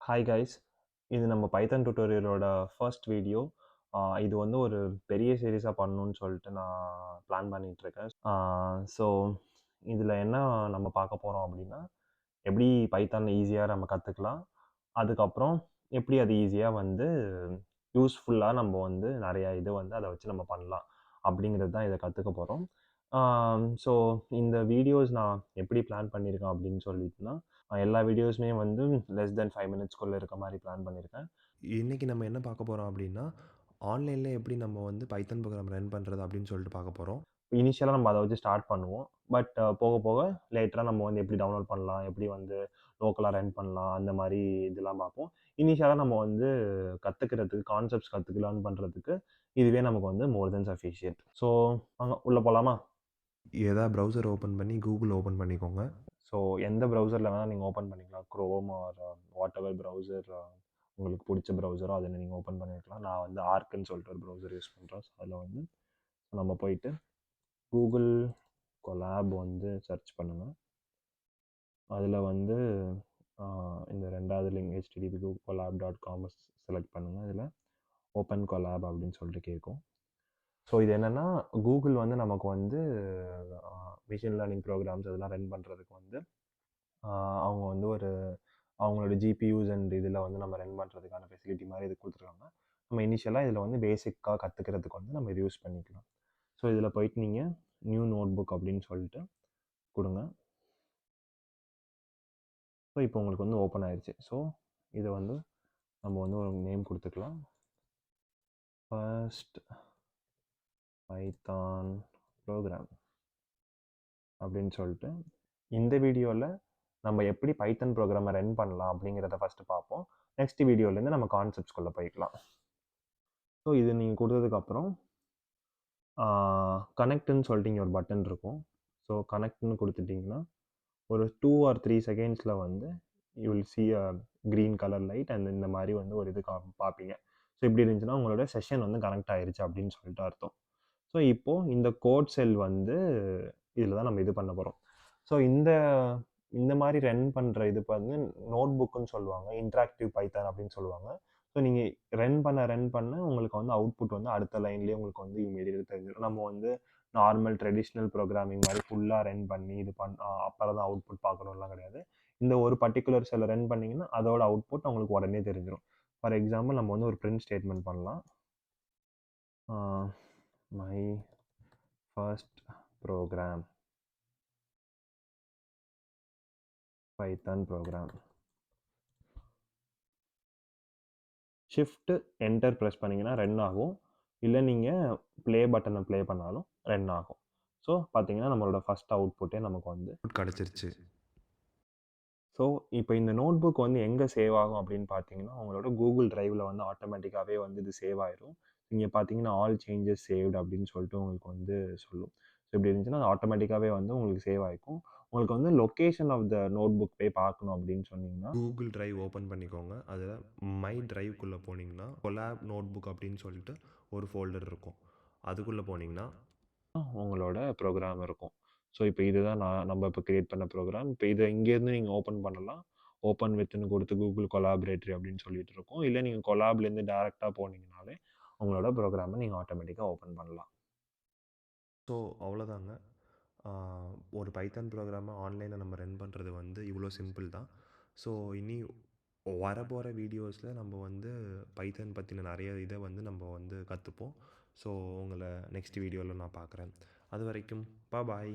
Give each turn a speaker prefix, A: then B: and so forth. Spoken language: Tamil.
A: ஹாய் கைஸ், இது நம்ம பைத்தன் டியூட்டோரியலோட ஃபர்ஸ்ட் வீடியோ. இது வந்து ஒரு பெரிய சீரீஸாக பண்ணணும்னு சொல்லிட்டு நான் பிளான் பண்ணிகிட்ருக்கேன். ஸோ இதில் என்ன நம்ம பார்க்க போகிறோம் அப்படின்னா, எப்படி பைத்தான் ஈஸியாக நம்ம கற்றுக்கலாம், அதுக்கப்புறம் எப்படி அது ஈஸியாக வந்து யூஸ்ஃபுல்லாக நம்ம வந்து நிறையா இது வந்து அதை வச்சு நம்ம பண்ணலாம் அப்படிங்கிறது தான் இதை கற்றுக்க போகிறோம். ஸோ இந்த வீடியோஸ் நான் எப்படி பிளான் பண்ணியிருக்கேன் அப்படின்னு சொல்லிட்டுனா, எல்லா வீடியோஸுமே வந்து லெஸ் தென் 5 மினிட்ஸ்க்குள்ளே இருக்க மாதிரி பிளான் பண்ணியிருக்கேன்.
B: இன்றைக்கி நம்ம என்ன பார்க்க போகிறோம் அப்படின்னா, ஆன்லைனில் எப்படி நம்ம வந்து பைத்தன் ப்ரோக்ராம் ரன் பண்ணுறது அப்படின்னு சொல்லிட்டு பார்க்க போகிறோம்.
A: இனிஷியலாக நம்ம அதை வச்சு ஸ்டார்ட் பண்ணுவோம். பட் போக போக லேட்டராக நம்ம வந்து எப்படி டவுன்லோட் பண்ணலாம், எப்படி வந்து லோக்கலாக ரன் பண்ணலாம், அந்த மாதிரி இதெல்லாம் பார்ப்போம். இனிஷியலாக நம்ம வந்து கற்றுக்கிறதுக்கு, கான்செப்ட்ஸ் லேர்ன் பண்ணுறதுக்கு இதுவே நமக்கு வந்து மோர் தென் சஃபிஷியன்ட். ஸோ வாங்க உள்ளே போகலாமா?
B: ஏதாவது ப்ரௌசர் ஓப்பன் பண்ணி கூகுள் ஓப்பன் பண்ணிக்கோங்க.
A: ஸோ எந்த ப்ரௌசரில் வேணால் நீங்கள் ஓப்பன் பண்ணிக்கலாம். Chrome R what ever browser உங்களுக்கு பிடிச்ச ப்ரௌசரோ அதில் நீங்கள் ஓப்பன் பண்ணிக்கலாம். நான் வந்து ஆர்க்குன்னு சொல்லிட்டு ஒரு ப்ரௌசர் யூஸ் பண்ணுறேன். ஸோ அதில் வந்து நம்ம போயிட்டு கூகுள் கொலாப் வந்து சர்ச் பண்ணுங்கள். அதில் வந்து இந்த ரெண்டாவது லிங்க் http colab.com செலக்ட் பண்ணுங்கள். இதில் ஓப்பன் கொலாப் அப்படின்னு சொல்லிட்டு கேட்கும். ஸோ இது என்னென்னா, கூகுள் வந்து நமக்கு வந்து மிஷின் லேர்னிங் ப்ரோக்ராம்ஸ் அதெல்லாம் ரன் பண்ணுறதுக்கு வந்து அவங்க வந்து ஒரு அவங்களோட ஜிபியூஸ் அண்ட் இதில் வந்து நம்ம ரன் பண்ணுறதுக்கான ஃபெசிலிட்டி மாதிரி இது கொடுத்துருக்காங்க. நம்ம இனிஷியலாக இதில் வந்து பேசிக்காக கற்றுக்கிறதுக்கு வந்து நம்ம இது யூஸ் பண்ணிக்கலாம். ஸோ இதில் போயிட்டு நீங்கள் நியூ நோட் புக் அப்படின்னு சொல்லிட்டு கொடுங்க. ஸோ இப்போ உங்களுக்கு வந்து ஓப்பன் ஆயிடுச்சு. ஸோ இதை வந்து நம்ம வந்து ஒரு நேம் கொடுத்துக்கலாம். ஃபர்ஸ்ட் பைத்தான் ப்ரோக்ராம் அப்படின்னு சொல்லிட்டு இந்த வீடியோவில் நம்ம எப்படி பைத்தன் ப்ரோக்ராமை ரன் பண்ணலாம் அப்படிங்கிறத ஃபஸ்ட்டு பார்ப்போம். நெக்ஸ்ட் வீடியோலேருந்து நம்ம கான்செப்ட்ஸ்குள்ளே போய்க்கலாம். ஸோ இது நீங்கள் கொடுத்ததுக்கப்புறம் கனெக்ட்னு சொல்லிட்டு இங்கே ஒரு பட்டன் இருக்கும். ஸோ கனெக்ட்னு கொடுத்துட்டிங்கன்னா ஒரு 2 or 3 செகண்ட்ஸில் வந்து you will see a green colour light and இந்த மாதிரி வந்து ஒரு இது பார்ப்பீங்க. ஸோ இப்படி இருந்துச்சுன்னா உங்களோட செஷன் வந்து கனெக்ட் ஆயிருச்சு அப்படின்னு சொல்லிட்டு அர்த்தம். ஸோ இப்போது இந்த கோட் செல் வந்து இதில் தான் நம்ம இது பண்ண போகிறோம். ஸோ இந்த மாதிரி ரன் பண்ணுற இது வந்து நோட் புக்குன்னு சொல்லுவாங்க, இன்ட்ராக்டிவ் பைத்தான் அப்படின்னு சொல்லுவாங்க. ஸோ நீங்கள் ரன் பண்ண உங்களுக்கு வந்து அவுட்புட் வந்து அடுத்த லைன்லேயே உங்களுக்கு வந்து இமீடியட்டாக தெரிஞ்சிடும். நம்ம வந்து நார்மல் ட்ரெடிஷ்னல் ப்ரோக்ராமிங் மாதிரி ஃபுல்லாக ரன் பண்ணி இது அப்புறம் தான் அவுட்புட் பார்க்கணும்லாம் கிடையாது. இந்த ஒரு பர்டிகுலர் செல்லை ரன் பண்ணிங்கன்னா அதோட அவுட்புட் உங்களுக்கு உடனே தெரிஞ்சிடும். ஃபார் எக்ஸாம்பிள் நம்ம வந்து ஒரு பிரிண்ட் ஸ்டேட்மெண்ட் பண்ணலாம். My first program Python program. Shift enter press பண்ணிங்கன்னா ரன் ஆகும். இல்லை நீங்கள் ப்ளே பட்டனை ப்ளே பண்ணாலும் ரன் ஆகும். ஸோ பார்த்தீங்கன்னா நம்மளோட ஃபஸ்ட் அவுட்புட்டே நமக்கு வந்து
B: கிடச்சிருச்சு.
A: ஸோ இப்போ இந்த நோட் புக் வந்து எங்கே சேவ் ஆகும் அப்படின்னு பார்த்தீங்கன்னா, உங்களோட கூகுள் டிரைவில் வந்து ஆட்டோமேட்டிக்காகவே வந்து இது சேவ் ஆயிரும். நீங்கள் பார்த்தீங்கன்னா ஆல் சேஞ்சஸ் சேவ்டு அப்படின்னு சொல்லிட்டு உங்களுக்கு வந்து சொல்லும். ஸோ இப்படி இருந்துச்சுன்னா அது ஆட்டோமேட்டிக்காகவே வந்து உங்களுக்கு சேவ் ஆகிக்கும். உங்களுக்கு வந்து location of the notebook போய் பார்க்கணும் அப்படின்னு சொன்னீங்கன்னா
B: கூகுள் டிரைவ் ஓப்பன் பண்ணிக்கோங்க. அதில் மை டிரைவ்க்குள்ளே போனீங்கன்னா கொலாப் நோட் புக் அப்படின்னு சொல்லிட்டு ஒரு ஃபோல்டர் இருக்கும். அதுக்குள்ளே போனீங்கன்னா
A: உங்களோட ப்ரோக்ராம் இருக்கும். ஸோ இப்போ இதுதான் நம்ம இப்போ கிரியேட் பண்ண ப்ரோக்ராம். இப்போ இதை இங்கேருந்து நீங்கள் ஓப்பன் பண்ணலாம். ஓப்பன் வித்னு கொடுத்து கூகுள் கொலாபரேட்டரி அப்படின்னு சொல்லிட்டு இருக்கும். இல்லை நீங்கள் கொலாப்லேருந்து டேரெக்டாக போனீங்கனாலே உங்களோட ப்ரோக்ராமை நீங்கள் ஆட்டோமேட்டிக்காக ஓப்பன் பண்ணலாம்.
B: ஸோ அவ்வளோதாங்க. ஒரு பைத்தான் ப்ரோக்ராமை ஆன்லைனில் நம்ம ரன் பண்ணுறது வந்து இவ்வளோ சிம்பிள் தான். ஸோ இனி வரப்போகிற வீடியோஸில் நம்ம வந்து பைத்தான் பற்றின நிறைய இதை வந்து நம்ம வந்து கற்றுப்போம். ஸோ உங்களை நெக்ஸ்ட் வீடியோவில் நான் பார்க்குறேன். அது வரைக்கும் பாய்.